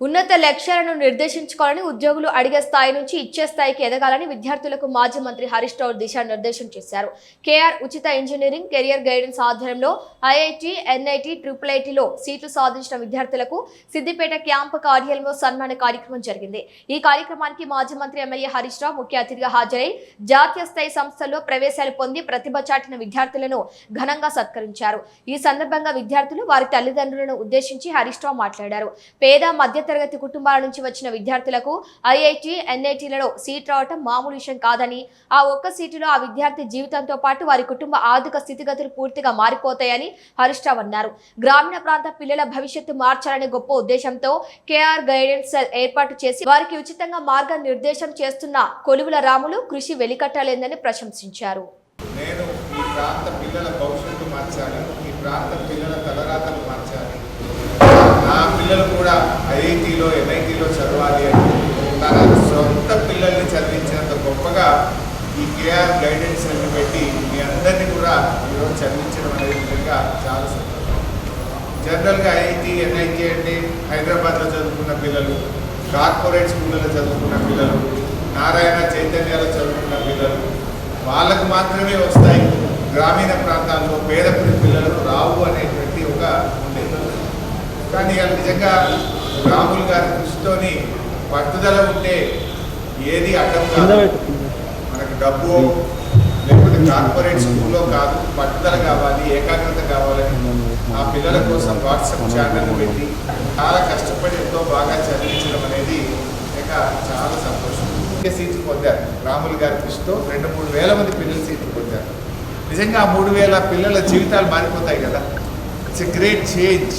ఉన్నత లక్ష్యాలను నిర్దేశించుకోవాలని ఉద్యోగులు అడిగే స్థాయి నుంచి ఇచ్చే స్థాయికి ఎదగాలని విద్యార్థులకు మాజీ మంత్రి హరీష్ రావు దిశానిర్దేశం చేశారు. కేఆర్ ఉచిత ఇంజనీరింగ్ కెరియర్ గైడెన్స్ ఆధ్వర్యంలో ఐఐటి, ఎన్ఐటి, ఐఐటిలో సీట్లు సాధించిన విద్యార్థులకు సిద్దిపేట క్యాంపు కార్యాలయంలో సన్మాన కార్యక్రమం జరిగింది. ఈ కార్యక్రమానికి మాజీ మంత్రి ఎమ్మెల్యే హరీష్ రావు ముఖ్య అతిథిగా హాజరై జాతీయ స్థాయి సంస్థల్లో ప్రవేశాలు పొంది ప్రతిభ చాటిన విద్యార్థులను ఘనంగా సత్కరించారు. ఈ సందర్భంగా విద్యార్థులు వారి తల్లిదండ్రులను ఉద్దేశించి హరీష్ రావు మాట్లాడారు. పేద మధ్యతరగతి కుటుంబాల నుంచి వచ్చిన విద్యార్థులకు ఐఐటి, ఎన్ఐటిలలో సీట్ రావటం మామూలు విషయం కాదని, ఆ ఒక్క సీటులో ఆ విద్యార్థి జీవితంతో పాటు వారి కుటుంబ ఆర్థిక స్థితిగతులు పూర్తిగా మారిపోతాయని హరీష్ రావు అన్నారు. గ్రామీణ ప్రాంత పిల్లల భవిష్యత్తు మార్చాలనే గొప్ప ఉద్దేశంతో కేఆర్ గైడెన్స్ సెల్ ఏర్పాటు చేసి వారికి ఉచితంగా మార్గనిర్దేశం చేస్తున్న కొలువుల రాములు కృషి వెలికట్టలేదని ప్రశంసించారు. నేను ఈ ప్రాంత పిల్లల భవిష్యత్తు మార్చాలి, ఈ ప్రాంత పిల్లల తలరాతలు మార్చాలి, నా పిల్లలు కూడా ఐఐటిలో, ఎన్ఐటిలో చదవాలి అని తన సొంత పిల్లల్ని చదివించినంత గొప్పగా ఈ కేఆర్ గైడెన్స్ అని పెట్టి మీ అందరినీ కూడా ఈరోజు చదివించడం అనేది నిజంగా చాలా సంతోషం. జనరల్గా ఐఐటి, ఎన్ఐటి అంటే హైదరాబాద్లో చదువుకున్న పిల్లలు, కార్పొరేట్ స్కూళ్ళలో చదువుకున్న పిల్లలు, నారాయణ చైతన్యాలో చదువుకున్న పిల్లలు, వాళ్ళకు మాత్రమే వస్తాయి. గ్రామీణ ప్రాంతాల్లో పేద పిల్లలు రావు అనేటువంటి ఒక ఉండేది. కానీ అది నిజంగా రాహుల్ గారి కృషితోని పట్టుదల ఉంటే ఏది అడ్డం కాదు. మనకు డబ్బు లేకపోతే కార్పొరేట్ స్కూల్లో కాదు, పట్టుదల కావాలి, ఏకాగ్రత కావాలని ఆ పిల్లల కోసం వాట్సాప్ ఛానల్ పెట్టి చాలా కష్టపడి ఎంతో బాగా చదివించడం అనేది ఇంకా చాలా సంతోషం. సీట్లు పొందారు రాములు గారి కృషితో. 2-3 వేల మంది పిల్లలు సీట్లు పొందారు. నిజంగా ఆ 3,000 పిల్లల జీవితాలు మారిపోతాయి కదా. It's a great change.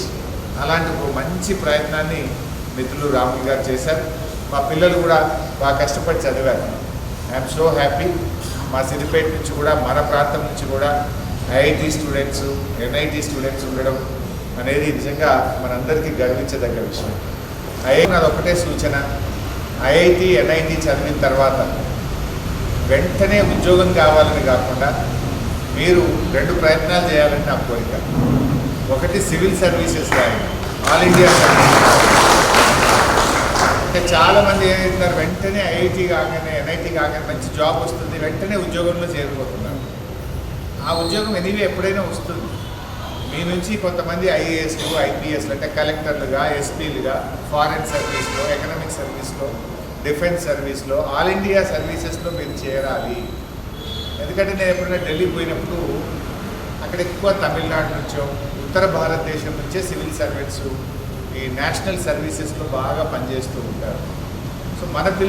అలాంటి ఒక మంచి ప్రయత్నాన్ని మిత్రులు రాములు గారు చేశారు. మా పిల్లలు కూడా బాగా కష్టపడి చదివారు. I'm so happy. మా సిద్దిపేట నుంచి కూడా, మన ప్రాంతం నుంచి కూడా ఐఐటి స్టూడెంట్స్, ఎన్ఐటి స్టూడెంట్స్ ఉండడం అనేది నిజంగా మనందరికీ గర్వించదగ్గ విషయం. నాది ఒకటే సూచన, ఐఐటి, ఎన్ఐటి చదివిన తర్వాత వెంటనే ఉద్యోగం కావాలని కాకుండా మీరు 2 ప్రయత్నాలు చేయాలని నా కోరిక. ఒకటి సివిల్ సర్వీసెస్ కానీ, ఆల్ ఇండియా సర్వీసెస్. అంటే చాలామంది ఏమవుతున్నారు, వెంటనే ఐఐటి కాగానే, ఎన్ఐటి కాగానే మంచి జాబ్ వస్తుంది, వెంటనే ఉద్యోగంలో చేరిపోతున్నారు. ఆ ఉద్యోగం ఎనీవే ఎప్పుడైనా వస్తుంది. మీ నుంచి కొంతమంది ఐఏఎస్లు, ఐపీఎస్లు అంటే కలెక్టర్లుగా, ఎస్పీలుగా, ఫారెన్ సర్వీస్లో, ఎకనామిక్ సర్వీస్లో, డిఫెన్స్ సర్వీస్లో, ఆల్ ఇండియా సర్వీసెస్లో మీరు చేరాలి. ఎందుకంటే నేను ఎప్పుడైనా ఢిల్లీ పోయినప్పుడు అక్కడ ఎక్కువ తమిళనాడు నుంచో, ఉత్తర భారతదేశం నుంచే సివిల్ సర్వెంట్స్ ఈ నేషనల్ సర్వీసెస్లో బాగా పనిచేస్తూ ఉంటారు. సో మన పిల్లలు